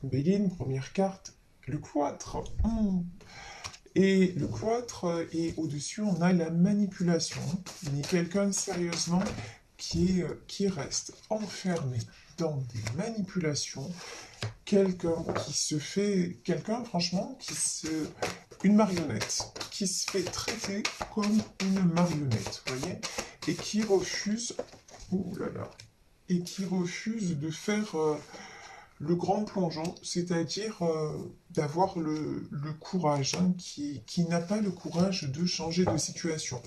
Béline, première carte, le cloître. Et le cloître, et au-dessus, on a la manipulation. Mais quelqu'un, sérieusement, qui reste enfermé dans des manipulations. Quelqu'un qui se fait... Quelqu'un, franchement, une marionnette. Qui se fait traiter comme une marionnette, vous voyez? Et qui refuse... Ouh là là. Et qui refuse de faire... le grand plongeon, c'est-à-dire d'avoir le courage, hein, qui n'a pas le courage de changer de situation.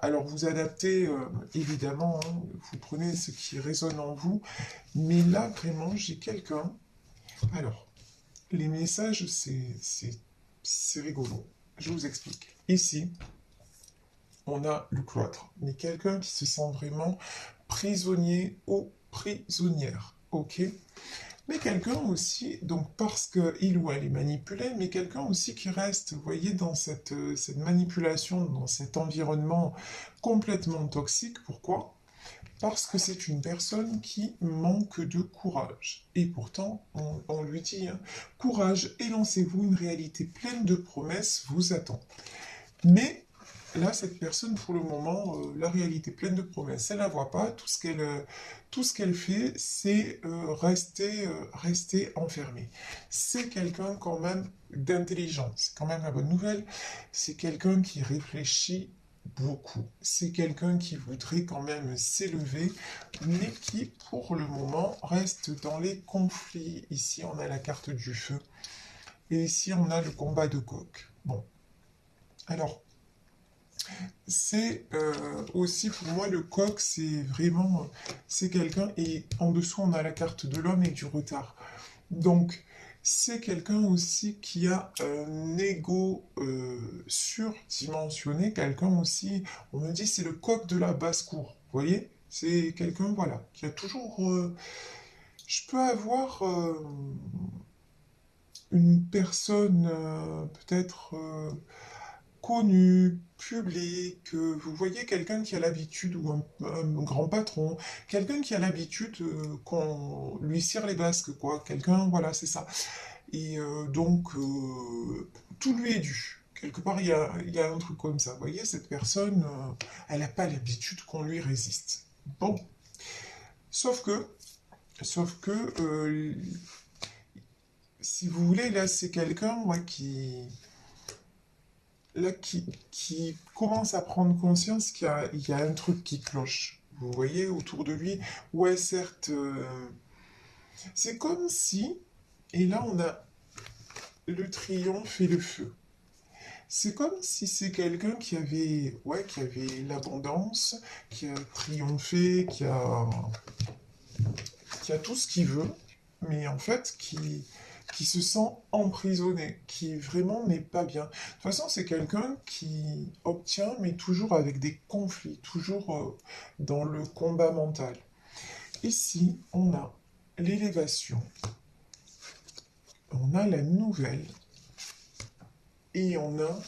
Alors vous adaptez, évidemment, hein, vous prenez ce qui résonne en vous, mais là vraiment j'ai quelqu'un. Alors, les messages, c'est rigolo. Je vous explique. Ici, on a le cloître, mais quelqu'un qui se sent vraiment prisonnier ou prisonnière, ok? Mais quelqu'un aussi, donc parce qu'il ou elle est manipulé, mais quelqu'un aussi qui reste, vous voyez, dans cette manipulation, dans cet environnement complètement toxique. Pourquoi? Parce que c'est une personne qui manque de courage. Et pourtant, on lui dit, hein, courage et lancez-vous, une réalité pleine de promesses vous attend. Mais là, cette personne, pour le moment, la réalité pleine de promesses, elle ne la voit pas. Tout ce qu'elle fait, c'est rester enfermée. C'est quelqu'un quand même d'intelligent. C'est quand même la bonne nouvelle. C'est quelqu'un qui réfléchit beaucoup. C'est quelqu'un qui voudrait quand même s'élever, mais qui, pour le moment, reste dans les conflits. Ici, on a la carte du feu. Et ici, on a le combat de coq. Bon. Alors, c'est aussi pour moi le coq, c'est vraiment, c'est quelqu'un, et en dessous on a la carte de l'homme et du retard. Donc c'est quelqu'un aussi qui a un ego surdimensionné, quelqu'un aussi, on me dit c'est le coq de la basse-cour, vous voyez? C'est quelqu'un, voilà, qui a toujours... je peux avoir une personne peut-être... connu, public, vous voyez quelqu'un qui a l'habitude, ou un grand patron, quelqu'un qui a l'habitude qu'on lui cire les basques, quoi, quelqu'un, voilà, c'est ça. Et donc, tout lui est dû. Quelque part, il y a un truc comme ça. Vous voyez, cette personne, elle n'a pas l'habitude qu'on lui résiste. Bon, sauf que, sauf que, si vous voulez, là, c'est quelqu'un, moi, là, qui commence à prendre conscience qu'il y a un truc qui cloche. Vous voyez, autour de lui, ouais, certes, c'est comme si, et là on a le triomphe et le feu. C'est comme si c'est quelqu'un qui avait l'abondance, qui a triomphé, qui a tout ce qu'il veut, mais en fait qui se sent emprisonné, qui vraiment n'est pas bien. De toute façon, c'est quelqu'un qui obtient, mais toujours avec des conflits, toujours dans le combat mental. Ici, on a l'élévation, on a la nouvelle, et on a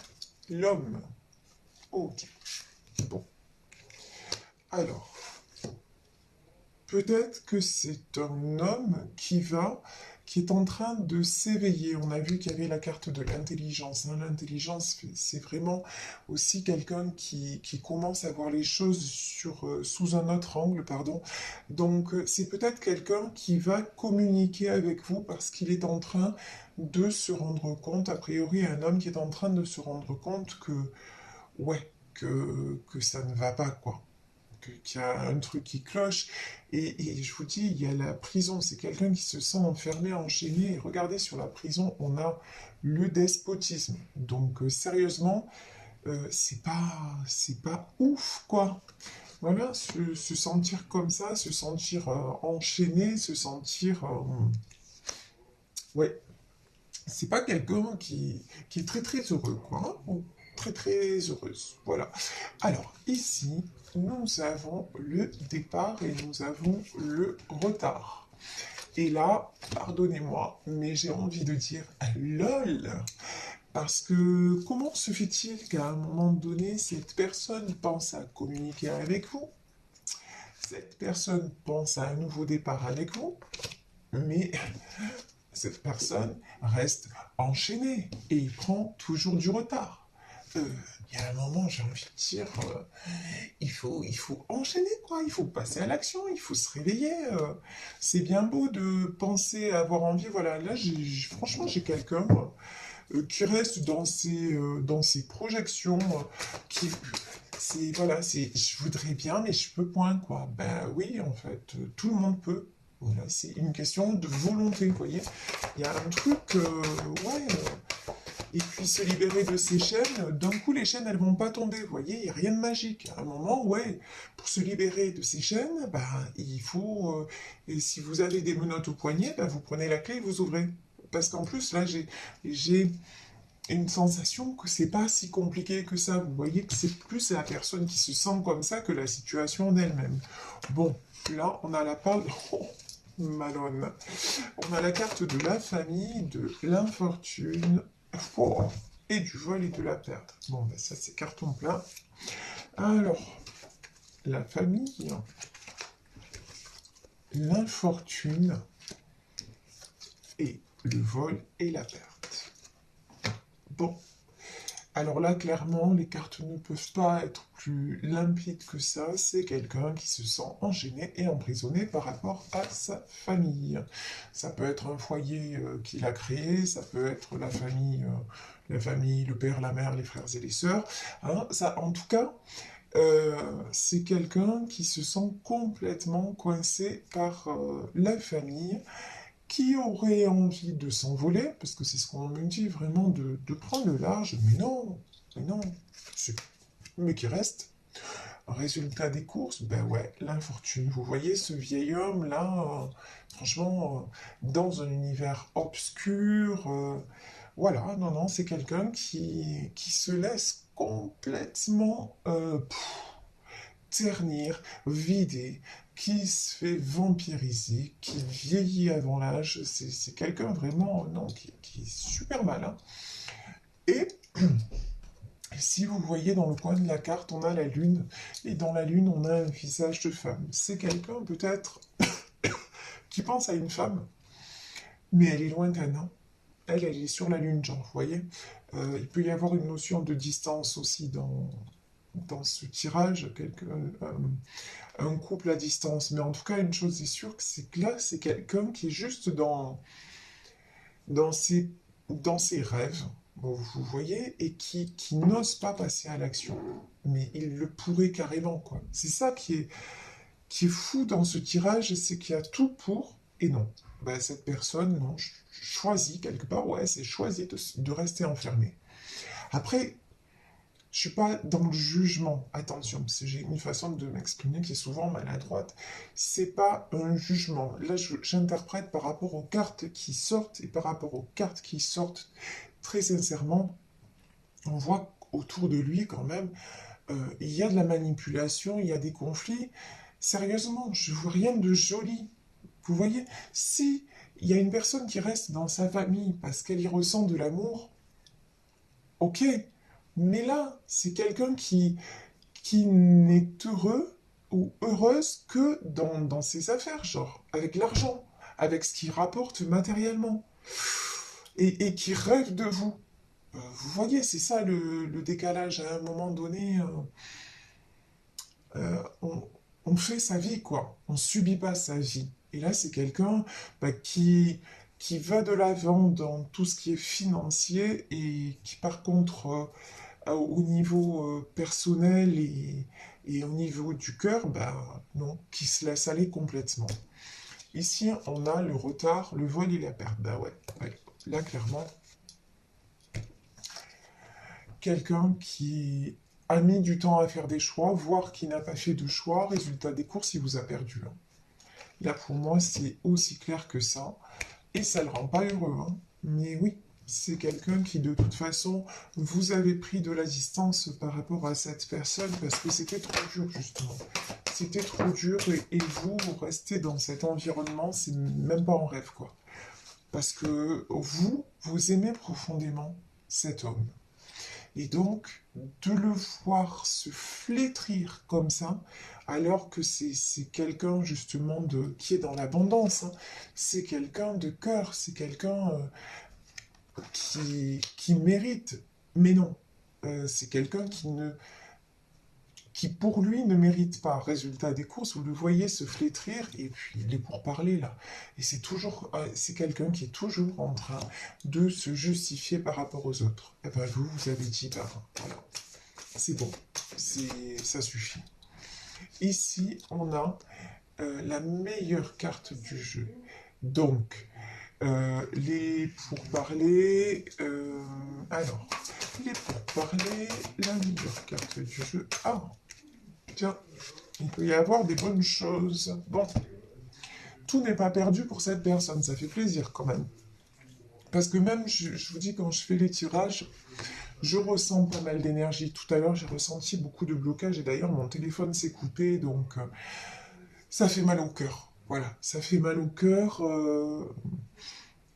l'homme. Ok. Bon. Alors, peut-être que c'est un homme qui est en train de s'éveiller. On a vu qu'il y avait la carte de l'intelligence, hein. L'intelligence, c'est vraiment aussi quelqu'un qui commence à voir les choses sous un autre angle, pardon. Donc, c'est peut-être quelqu'un qui va communiquer avec vous parce qu'il est en train de se rendre compte, a priori, un homme qui est en train de se rendre compte ouais, que ça ne va pas, quoi, qu'il y a un truc qui cloche. Et je vous dis, il y a la prison, c'est quelqu'un qui se sent enfermé, enchaîné. Et regardez, sur la prison, on a le despotisme. Donc, sérieusement, c'est pas ouf, quoi. Voilà, se sentir comme ça, se sentir enchaîné, se sentir... ouais, c'est pas quelqu'un qui est très très heureux, quoi, hein, ou très très heureuse. Voilà. Alors, ici, nous avons le départ et nous avons le retard. Et là, pardonnez-moi, mais j'ai envie de dire LOL. Parce que comment se fait-il qu'à un moment donné, cette personne pense à communiquer avec vous, cette personne pense à un nouveau départ avec vous, mais cette personne reste enchaînée et il prend toujours du retard. Il y a un moment, j'ai envie de dire, il faut enchaîner, quoi. Il faut passer à l'action, il faut se réveiller. C'est bien beau de penser avoir envie. Voilà, là, franchement, j'ai quelqu'un qui reste dans ses projections, qui, voilà, je voudrais bien, mais je peux point, quoi. Ben oui, en fait, tout le monde peut. Voilà, c'est une question de volonté, vous voyez. Il y a un truc, ouais. Et puis se libérer de ces chaînes, d'un coup les chaînes elles vont pas tomber, vous voyez, il n'y a rien de magique. À un moment, ouais, pour se libérer de ces chaînes, bah, il faut, et si vous avez des menottes au poignet, bah, vous prenez la clé et vous ouvrez. Parce qu'en plus, là, j'ai une sensation que c'est pas si compliqué que ça. Vous voyez que c'est plus la personne qui se sent comme ça que la situation d'elle-même. Bon, là, on a la parole... Oh, Malone. On a la carte de la famille, de l'infortune, oh, et du vol et de la perte. Bon, ben ça, c'est carton plein. Alors, la famille, l'infortune, et le vol et la perte. Bon. Alors là, clairement, les cartes ne peuvent pas être plus limpides que ça. C'est quelqu'un qui se sent enchaîné et emprisonné par rapport à sa famille. Ça peut être un foyer qu'il a créé, ça peut être la famille, le père, la mère, les frères et les sœurs. Hein, ça, en tout cas, c'est quelqu'un qui se sent complètement coincé par la famille, qui aurait envie de s'envoler, parce que c'est ce qu'on me dit vraiment, de prendre le large, mais non, mais qui reste. Résultat des courses, ben ouais, l'infortune. Vous voyez ce vieil homme-là, franchement, dans un univers obscur, voilà, non, c'est quelqu'un qui se laisse complètement ternir, vider, qui se fait vampiriser, qui vieillit avant l'âge. C'est quelqu'un vraiment, non, qui est super malin. Et si vous voyez dans le coin de la carte, on a la lune, et dans la lune, on a un visage de femme. C'est quelqu'un peut-être qui pense à une femme, mais elle est lointaine, hein. Elle est sur la lune, genre, vous voyez. Il peut y avoir une notion de distance aussi dans ce tirage, un couple à distance. Mais en tout cas, une chose est sûre, c'est que là, c'est quelqu'un qui est juste dans ses, dans ses rêves, bon, vous voyez, et qui n'ose pas passer à l'action. Mais il le pourrait carrément, quoi. C'est ça qui est fou dans ce tirage, c'est qu'il y a tout pour et non. Ben, cette personne, non, choisit quelque part, ouais, c'est choisi de rester enfermé. Après, je suis pas dans le jugement, attention, parce que j'ai une façon de m'exprimer qui est souvent maladroite. C'est pas un jugement. Là, j'interprète par rapport aux cartes qui sortent, et par rapport aux cartes qui sortent, très sincèrement, on voit autour de lui quand même, il y a de la manipulation, il y a des conflits. Sérieusement, je vois rien de joli. Vous voyez, si il y a une personne qui reste dans sa famille parce qu'elle y ressent de l'amour, ok. Mais là, c'est quelqu'un qui n'est heureux ou heureuse que dans ses affaires, genre, avec l'argent, avec ce qu'il rapporte matériellement, et qui rêve de vous. Vous voyez, c'est ça le décalage. À un moment donné, on fait sa vie, quoi. On subit pas sa vie. Et là, c'est quelqu'un bah, qui va de l'avant dans tout ce qui est financier et qui, par contre, au niveau personnel et au niveau du cœur, bah, non, qui se laisse aller complètement. Ici, on a le retard, le vol et la perte. Bah ouais, ouais. Là, clairement, quelqu'un qui a mis du temps à faire des choix, voire qui n'a pas fait de choix, résultat des courses, il vous a perdu. Hein. Là, pour moi, c'est aussi clair que ça. Et ça ne le rend pas heureux. Hein. Mais oui, c'est quelqu'un qui, de toute façon, vous avez pris de la distance par rapport à cette personne parce que c'était trop dur, justement. C'était trop dur et vous restez dans cet environnement, c'est même pas en rêve, quoi. Parce que vous aimez profondément cet homme. Et donc, de le voir se flétrir comme ça, alors que c'est quelqu'un justement qui est dans l'abondance, hein. C'est quelqu'un de cœur, c'est quelqu'un qui mérite. Mais non, c'est quelqu'un qui pour lui ne mérite pas. Résultat des courses, vous le voyez se flétrir et puis il est pour parler là. Et c'est toujours, c'est quelqu'un qui est toujours en train de se justifier par rapport aux autres. Et ben vous avez dit, ben voilà, c'est bon, ça suffit. Ici, on a la meilleure carte du jeu. Donc, les pourparlers. Alors, les pourparlers, la meilleure carte du jeu. Ah, tiens, il peut y avoir des bonnes choses. Bon, tout n'est pas perdu pour cette personne, ça fait plaisir quand même. Parce que même, je vous dis, quand je fais les tirages, je ressens pas mal d'énergie. Tout à l'heure, j'ai ressenti beaucoup de blocage et d'ailleurs, mon téléphone s'est coupé, donc ça fait mal au cœur. Voilà, ça fait mal au cœur.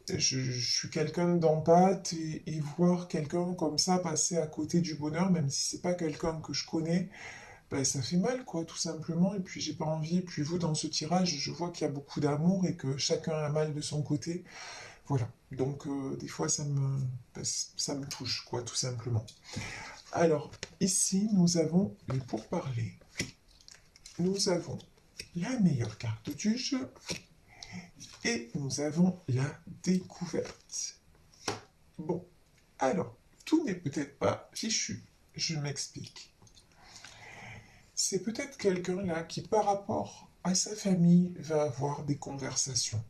Je suis quelqu'un d'empathe et voir quelqu'un comme ça passer à côté du bonheur, même si c'est pas quelqu'un que je connais, ben, ça fait mal, quoi, tout simplement. Et puis j'ai pas envie. Et puis vous, dans ce tirage, je vois qu'il y a beaucoup d'amour et que chacun a mal de son côté. Voilà. Donc des fois, ben, ça me touche, quoi, tout simplement. Alors, ici, nous avons les pourparlers. Nous avons la meilleure carte du jeu. Et nous avons la découverte. Bon, alors, tout n'est peut-être pas fichu. Je m'explique. C'est peut-être quelqu'un là qui, par rapport à sa famille, va avoir des conversations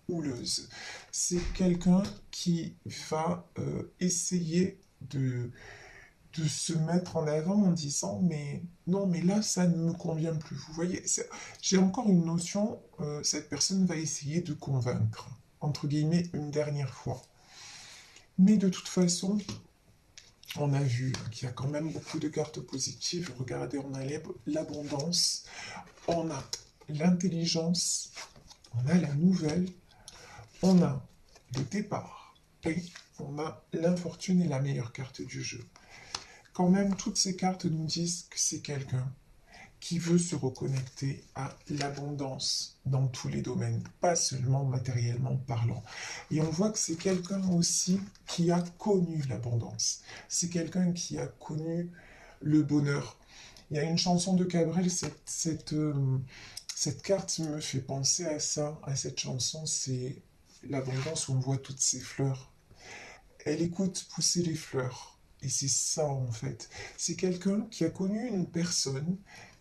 houleuses. C'est quelqu'un qui va essayer de se mettre en avant en disant mais non mais là ça ne me convient plus. Vous voyez, j'ai encore une notion, cette personne va essayer de convaincre, entre guillemets, une dernière fois. Mais de toute façon, on a vu qu'il y a quand même beaucoup de cartes positives. Regardez, on a l'abondance, on a l'intelligence, on a la nouvelle, on a le départ et on a l'infortune et la meilleure carte du jeu. Quand même, toutes ces cartes nous disent que c'est quelqu'un qui veut se reconnecter à l'abondance dans tous les domaines, pas seulement matériellement parlant. Et on voit que c'est quelqu'un aussi qui a connu l'abondance. C'est quelqu'un qui a connu le bonheur. Il y a une chanson de Cabrel, cette carte me fait penser à ça, à cette chanson, c'est l'abondance où on voit toutes ces fleurs. Elle écoute pousser les fleurs. Et c'est ça en fait. C'est quelqu'un qui a connu une personne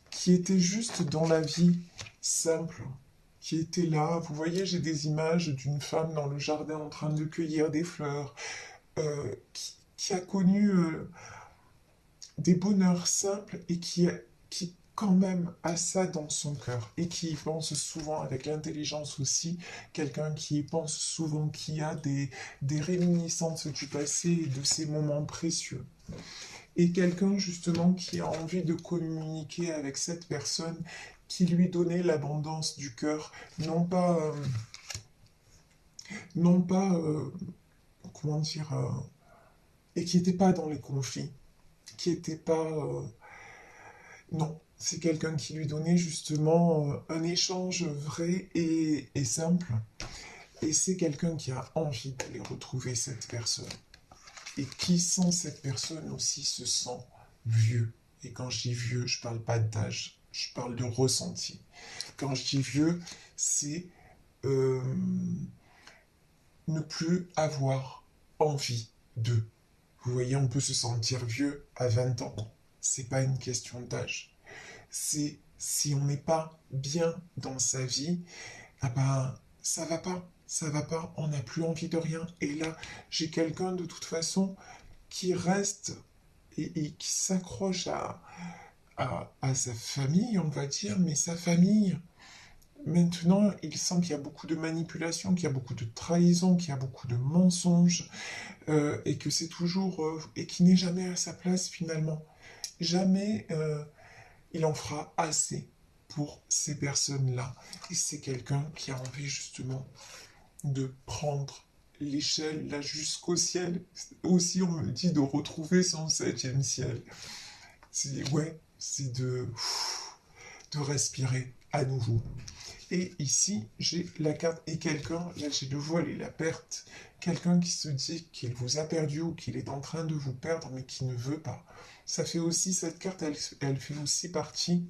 qui était juste dans la vie simple, qui était là. Vous voyez, j'ai des images d'une femme dans le jardin en train de cueillir des fleurs, qui a connu des bonheurs simples et qui quand même a ça dans son cœur et qui y pense souvent avec l'intelligence aussi, quelqu'un qui y pense souvent, qui a des réminiscences du passé et de ces moments précieux. Et quelqu'un justement qui a envie de communiquer avec cette personne qui lui donnait l'abondance du cœur, non pas, comment dire, et qui n'était pas dans les conflits, qui n'était pas, non, c'est quelqu'un qui lui donnait justement un échange vrai et simple, et c'est quelqu'un qui a envie d'aller retrouver cette personne, et qui sans cette personne aussi se sent vieux. Et quand je dis vieux, je parle pas d'âge, je parle de ressenti. Quand je dis vieux, c'est euh, ne plus avoir envie de. Vous voyez, on peut se sentir vieux à 20 ans. C'est pas une question d'âge. C'est si on n'est pas bien dans sa vie, ah ben, ça va pas. Ça va pas, on n'a plus envie de rien. Et là, j'ai quelqu'un de toute façon qui reste et qui s'accroche à sa famille, on va dire, mais sa famille, maintenant, il sent qu'il y a beaucoup de manipulation, qu'il y a beaucoup de trahison, qu'il y a beaucoup de mensonges, et que c'est toujours, et qui n'est jamais à sa place finalement. Jamais il en fera assez pour ces personnes-là. Et c'est quelqu'un qui a envie justement de prendre l'échelle, là, jusqu'au ciel. Aussi, on me dit de retrouver son septième ciel. Ouais, c'est de respirer à nouveau. Et ici, j'ai la carte et quelqu'un, là j'ai le voile et la perte, quelqu'un qui se dit qu'il vous a perdu ou qu'il est en train de vous perdre mais qui ne veut pas. Ça fait aussi, cette carte, elle fait aussi partie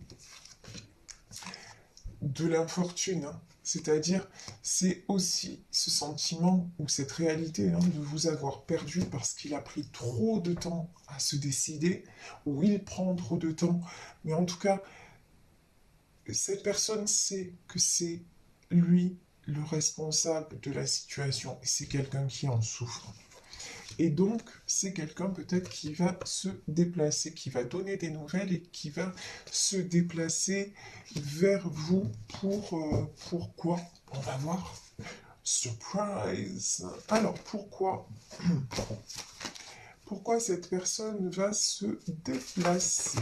de l'infortune, hein. C'est-à-dire, c'est aussi ce sentiment ou cette réalité, hein, de vous avoir perdu parce qu'il a pris trop de temps à se décider, ou il prend trop de temps. Mais en tout cas, cette personne sait que c'est lui le responsable de la situation et c'est quelqu'un qui en souffre. Et donc, c'est quelqu'un peut-être qui va se déplacer, qui va donner des nouvelles et qui va se déplacer vers vous pour quoi? On va voir. Surprise! Alors, pourquoi? Pourquoi cette personne va se déplacer?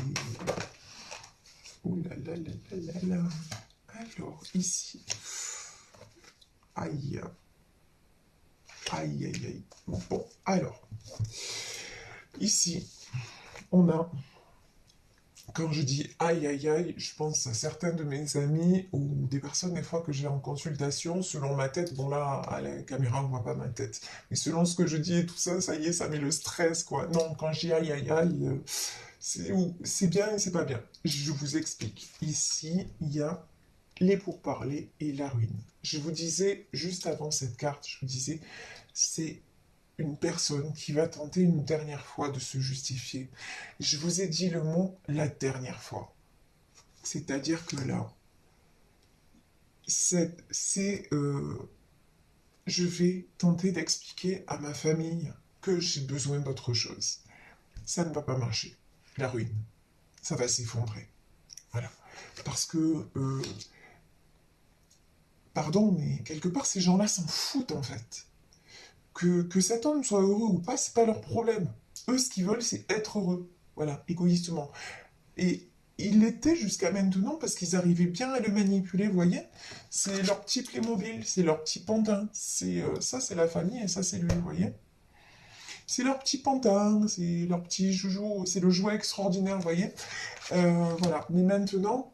Ouh là là là là là là. Alors, ici. Aïe. Aïe, aïe, aïe. Bon, alors. Ici, on a, quand je dis aïe, aïe, aïe, je pense à certains de mes amis ou des personnes, des fois, que j'ai en consultation, selon ma tête. Bon, là, à la caméra, on ne voit pas ma tête. Mais selon ce que je dis et tout ça, ça y est, ça met le stress, quoi. Non, quand je dis aïe, aïe, aïe, c'est bien et c'est pas bien. Je vous explique. Ici, il y a les pourparlers et la ruine. Je vous disais, juste avant cette carte, je vous disais, c'est une personne qui va tenter une dernière fois de se justifier. Je vous ai dit le mot la dernière fois. C'est-à-dire que là, je vais tenter d'expliquer à ma famille que j'ai besoin d'autre chose. Ça ne va pas marcher. La ruine. Ça va s'effondrer. Voilà. Parce que pardon, mais quelque part, ces gens-là s'en foutent, en fait. Que cet homme soit heureux ou pas, c'est pas leur problème. Eux, ce qu'ils veulent, c'est être heureux. Voilà, égoïstement. Et il l'était jusqu'à maintenant parce qu'ils arrivaient bien à le manipuler, vous voyez. C'est leur petit Playmobil, c'est leur petit pantin. Ça, c'est la famille et ça, c'est lui, vous voyez. C'est leur petit pantin, c'est leur petit joujou, c'est le jouet extraordinaire, vous voyez. Voilà. Mais maintenant,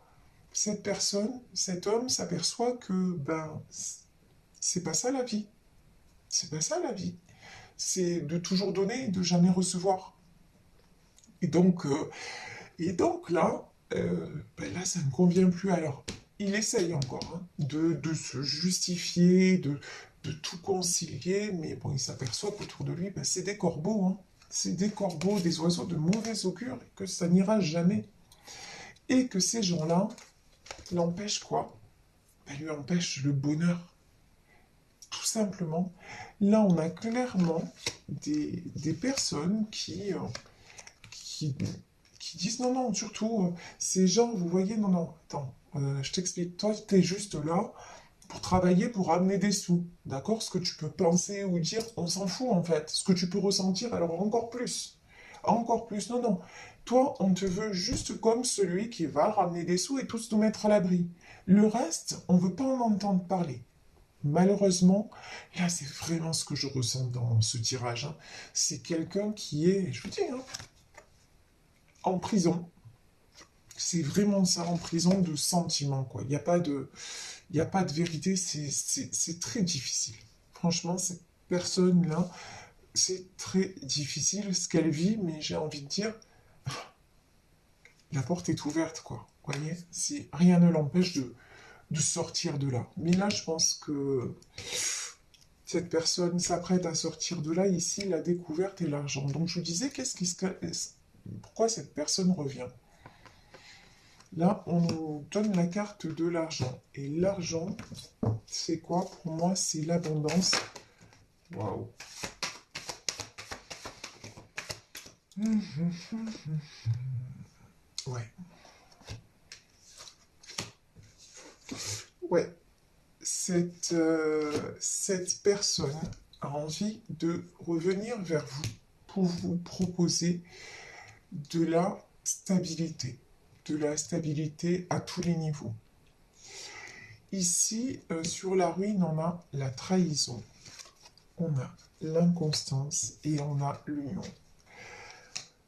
cette personne, cet homme s'aperçoit que, ben, c'est pas ça la vie. C'est pas ça la vie. C'est de toujours donner et de jamais recevoir. Et donc, euh, et donc là, ben là, ça ne convient plus. Alors, il essaye encore, hein, de se justifier, de tout concilier, mais bon, il s'aperçoit qu'autour de lui, ben, c'est des corbeaux, hein. C'est des corbeaux, des oiseaux de mauvais augure, et que ça n'ira jamais. Et que ces gens-là l'empêchent quoi? Ben, lui empêchent le bonheur. Tout simplement. Là, on a clairement des personnes qui, qui disent non, non, surtout, ces gens, vous voyez, non, non, attends, je t'explique, toi, tu es juste là pour travailler, pour amener des sous, d'accord? Ce que tu peux penser ou dire, on s'en fout, en fait. Ce que tu peux ressentir, alors encore plus, non, non. Toi, on te veut juste comme celui qui va ramener des sous et tous nous mettre à l'abri. Le reste, on ne veut pas en entendre parler. Malheureusement, là, c'est vraiment ce que je ressens dans ce tirage, hein. C'est quelqu'un qui est, je vous dis, hein, en prison. C'est vraiment ça, en prison de sentiments, quoi. Il n'y a pas de vérité, c'est très difficile. Franchement, cette personne-là, c'est très difficile ce qu'elle vit, mais j'ai envie de dire, la porte est ouverte, quoi. Vous voyez, rien ne l'empêche de sortir de là. Mais là, je pense que cette personne s'apprête à sortir de là, ici, la découverte et l'argent. Donc je vous disais, pourquoi cette personne revient? Là, on nous donne la carte de l'argent. Et l'argent, c'est quoi? Pour moi, c'est l'abondance. Waouh. Ouais. Ouais. Cette personne a envie de revenir vers vous pour vous proposer de la stabilité. De la stabilité à tous les niveaux. Ici, sur la ruine, on a la trahison. on a l'inconstance et on a l'union.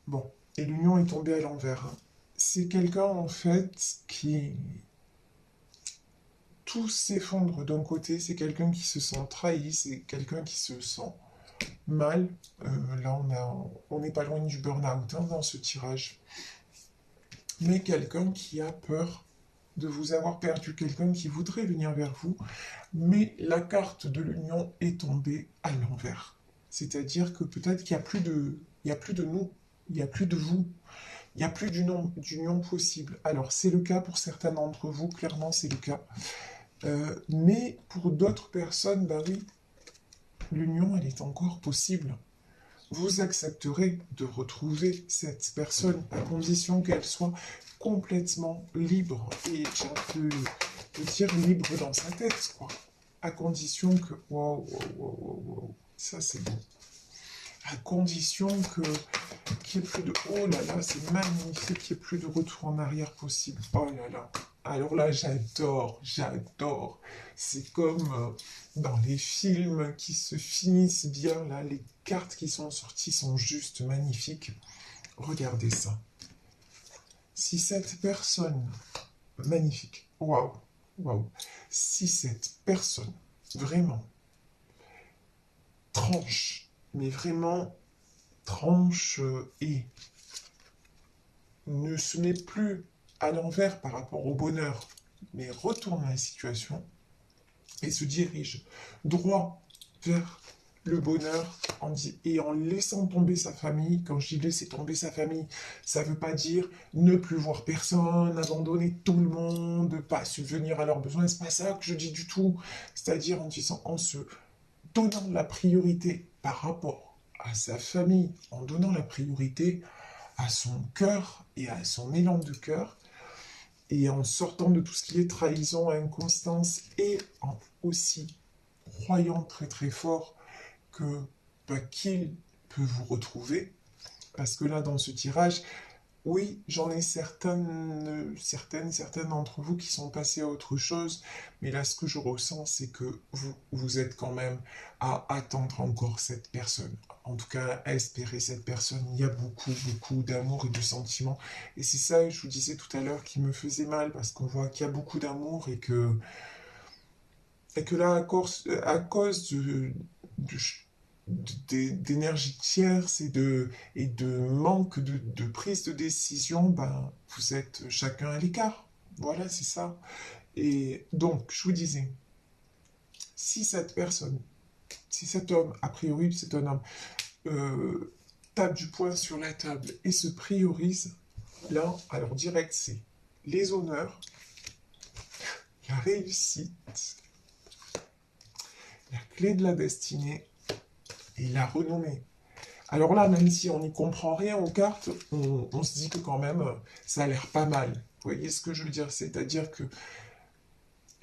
Bon, et l'union est tombée à l'envers. Hein. C'est quelqu'un, en fait, qui... Tout s'effondre d'un côté, c'est quelqu'un qui se sent trahi, c'est quelqu'un qui se sent mal. Là, on n'est pas loin du burn-out hein, dans ce tirage. Mais quelqu'un qui a peur de vous avoir perdu, quelqu'un qui voudrait venir vers vous, mais la carte de l'union est tombée à l'envers. C'est-à-dire que peut-être qu'il n'y a plus de, il y a plus de nous, il n'y a plus de vous, il n'y a plus d'union possible. Alors c'est le cas pour certains d'entre vous, clairement c'est le cas. Mais pour d'autres personnes, bah oui, l'union elle est encore possible. Vous accepterez de retrouver cette personne à condition qu'elle soit complètement libre et j'ai envie de dire libre dans sa tête, quoi. À condition que... Wow, wow, wow, wow, wow. Ça, c'est bon. À condition que qu'il n'y ait plus de... Oh là là, c'est magnifique qu'il n'y ait plus de retour en arrière possible. Oh là là. Alors là, j'adore, j'adore. C'est comme dans les films qui se finissent bien, là, les cartes qui sont sorties sont juste magnifiques. Regardez ça. Si cette personne... Magnifique. Waouh, waouh. Si cette personne, vraiment, tranche, mais vraiment tranche et ne se met plus à l'envers par rapport au bonheur, mais retourne la situation et se dirige droit vers le bonheur et en laissant tomber sa famille. Quand je dis laisser tomber sa famille, ça ne veut pas dire ne plus voir personne, abandonner tout le monde, pas subvenir à leurs besoins, c'est pas ça que je dis du tout. C'est-à-dire en se donnant la priorité par rapport à sa famille, en donnant la priorité à son cœur et à son élan de cœur, et en sortant de tout ce qui est trahison, inconstance, et en aussi croyant très très fort que qu'il peut vous retrouver, parce que là dans ce tirage, oui, j'en ai certaines d'entre vous qui sont passées à autre chose, mais là, ce que je ressens, c'est que vous êtes quand même à attendre encore cette personne. En tout cas, à espérer cette personne. Il y a beaucoup, beaucoup d'amour et de sentiments. Et c'est ça, je vous disais tout à l'heure, qui me faisait mal, parce qu'on voit qu'il y a beaucoup d'amour et que là, à cause d'énergie tierce et de manque de prise de décision, ben, vous êtes chacun à l'écart. Voilà, c'est ça. Et donc, je vous disais, si cette personne, si cet homme, a priori c'est un homme, tape du poing sur la table et se priorise, là, alors direct, c'est les honneurs, la réussite, la clé de la destinée et la renommée. Alors là, même si on n'y comprend rien aux cartes, on se dit que quand même, ça a l'air pas mal. Vous voyez ce que je veux dire? C'est-à-dire que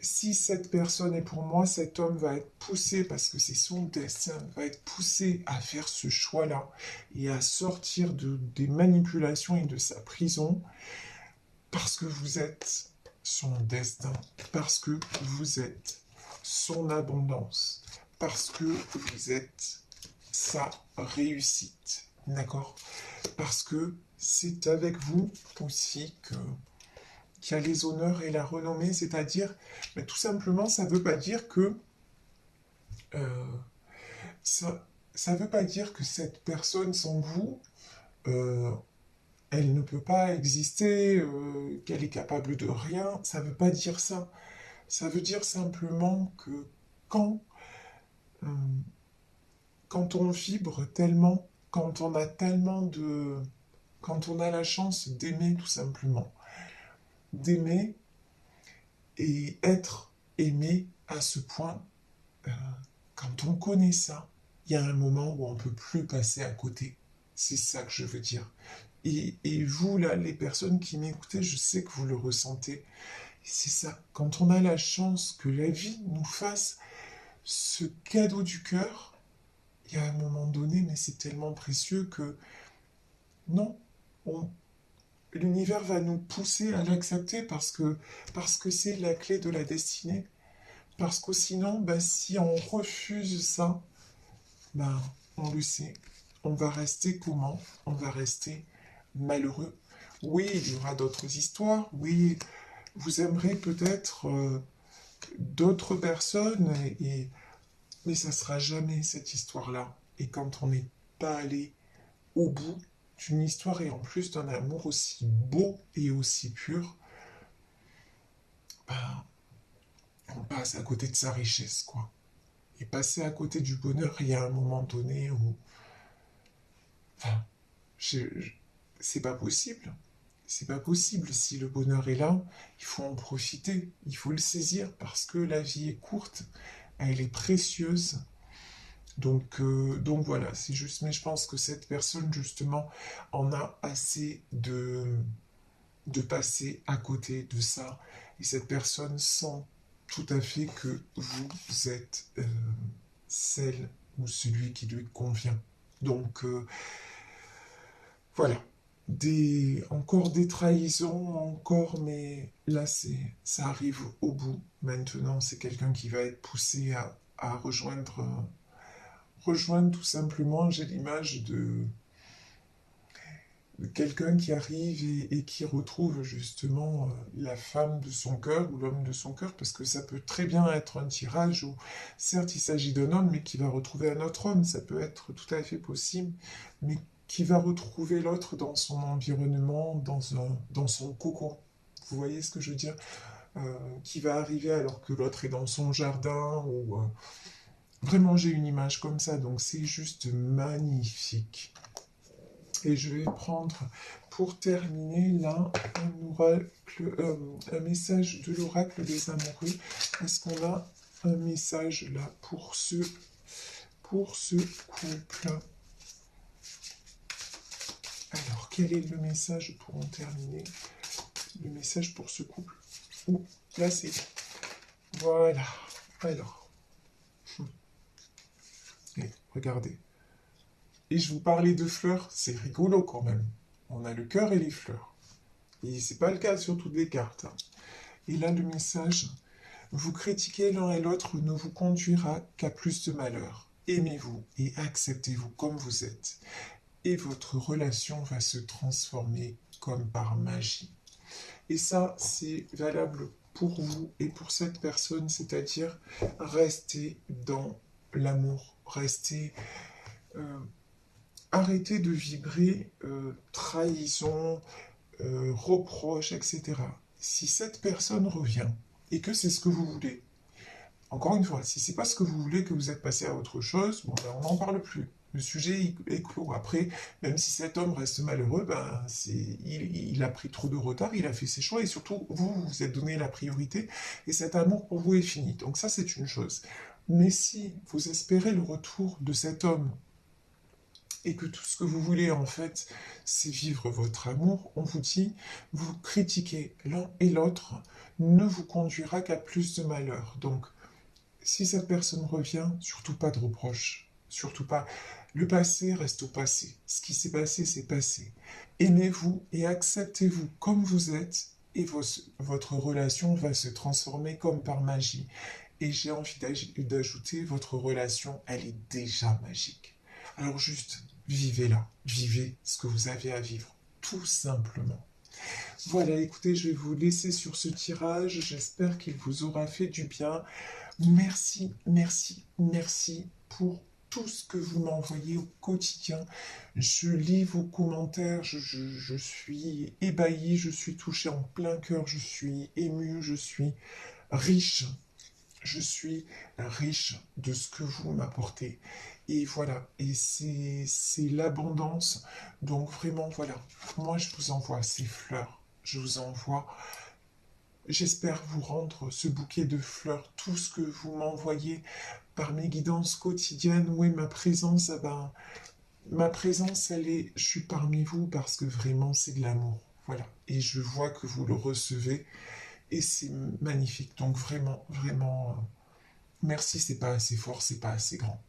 si cette personne est pour moi, cet homme va être poussé, parce que c'est son destin, va être poussé à faire ce choix-là et à sortir des manipulations et de sa prison, parce que vous êtes son destin, parce que vous êtes son abondance, parce que vous êtes sa réussite, d'accord? Parce que c'est avec vous aussi qu'il y a les honneurs et la renommée, c'est-à-dire, mais tout simplement, ça ne veut pas dire que euh, ça veut pas dire que cette personne sans vous, euh, elle ne peut pas exister, qu'elle est capable de rien. Ça ne veut pas dire ça. Ça veut dire simplement que quand euh, quand on vibre tellement, quand on a tellement de... quand on a la chance d'aimer tout simplement, d'aimer et être aimé à ce point, euh, quand on connaît ça, il y a un moment où on ne peut plus passer à côté. C'est ça que je veux dire. Et vous, là, les personnes qui m'écoutez, je sais que vous le ressentez. C'est ça. Quand on a la chance que la vie nous fasse ce cadeau du cœur, il y a un moment donné, mais c'est tellement précieux que non, on- l'univers va nous pousser à l'accepter parce que c'est la clé de la destinée. Parce que sinon, bah, si on refuse ça, ben, on le sait. On va rester comment? On va rester malheureux. Oui, il y aura d'autres histoires. Oui, vous aimerez peut-être d'autres personnes, mais ça sera jamais cette histoire-là. Et quand on n'est pas allé au bout d'une histoire et en plus d'un amour aussi beau et aussi pur, ben, on passe à côté de sa richesse, quoi. Et passer à côté du bonheur, il y a un moment donné où, enfin, c'est pas possible. C'est pas possible. Si le bonheur est là, il faut en profiter, il faut le saisir parce que la vie est courte, elle est précieuse. Donc voilà, c'est juste. Mais je pense que cette personne, justement, en a assez de passer à côté de ça. Et cette personne sent tout à fait que vous êtes celle ou celui qui lui convient. Donc voilà. Encore des trahisons, encore, mais là, ça arrive au bout. Maintenant, c'est quelqu'un qui va être poussé à rejoindre tout simplement, j'ai l'image de quelqu'un qui arrive et qui retrouve justement la femme de son cœur ou l'homme de son cœur, parce que ça peut très bien être un tirage où, certes, il s'agit d'un homme, mais qui va retrouver un autre homme, ça peut être tout à fait possible, mais qui va retrouver l'autre dans son environnement, dans son cocon. Vous voyez ce que je veux dire? Qui va arriver alors que l'autre est dans son jardin, ou vraiment j'ai une image comme ça, donc c'est juste magnifique. Et je vais prendre, pour terminer, là, un message de l'oracle des amoureux. Est-ce qu'on a un message là pour ce couple? Alors, quel est le message pour en terminer? Le message pour ce couple. Ouh, là c'est... Voilà. Alors. Et regardez. Et je vous parlais de fleurs, c'est rigolo quand même. On a le cœur et les fleurs. Et c'est pas le cas sur toutes les cartes, hein. Et là, le message, vous critiquer l'un et l'autre ne vous conduira qu'à plus de malheur. Aimez-vous et acceptez-vous comme vous êtes. Et votre relation va se transformer comme par magie. Et ça, c'est valable pour vous et pour cette personne, c'est-à-dire restez dans l'amour, restez... arrêtez de vibrer trahison, reproche, etc. Si cette personne revient et que c'est ce que vous voulez, encore une fois, si c'est pas ce que vous voulez, que vous êtes passé à autre chose, bon, ben, on n'en parle plus. Le sujet est clos. Après, même si cet homme reste malheureux, ben, il a pris trop de retard, il a fait ses choix, et surtout, vous vous êtes donné la priorité, et cet amour pour vous est fini. Donc ça, c'est une chose. Mais si vous espérez le retour de cet homme, et que tout ce que vous voulez, en fait, c'est vivre votre amour, on vous dit, vous critiquez l'un et l'autre ne vous conduira qu'à plus de malheur. Donc, si cette personne revient, surtout pas de reproches, surtout pas. Le passé reste au passé. Ce qui s'est passé, c'est passé. Aimez-vous et acceptez-vous comme vous êtes, et votre relation va se transformer comme par magie. Et j'ai envie d'ajouter, votre relation, elle est déjà magique. Alors juste, vivez-la, vivez ce que vous avez à vivre, tout simplement. Voilà, écoutez, je vais vous laisser sur ce tirage, j'espère qu'il vous aura fait du bien. Merci, merci, merci pour tout ce que vous m'envoyez au quotidien. Je lis vos commentaires, je suis ébahi, je suis touché en plein cœur, je suis ému, je suis riche. Je suis riche de ce que vous m'apportez. Et voilà, et c'est l'abondance. Donc vraiment, voilà, moi je vous envoie ces fleurs. Je vous envoie, j'espère vous rendre ce bouquet de fleurs, tout ce que vous m'envoyez par mes guidances quotidiennes. Oui, ma présence, eh ben, ma présence, je suis parmi vous parce que vraiment c'est de l'amour. Voilà, et je vois que vous le recevez et c'est magnifique. Donc vraiment, vraiment... merci, c'est pas assez fort, c'est pas assez grand.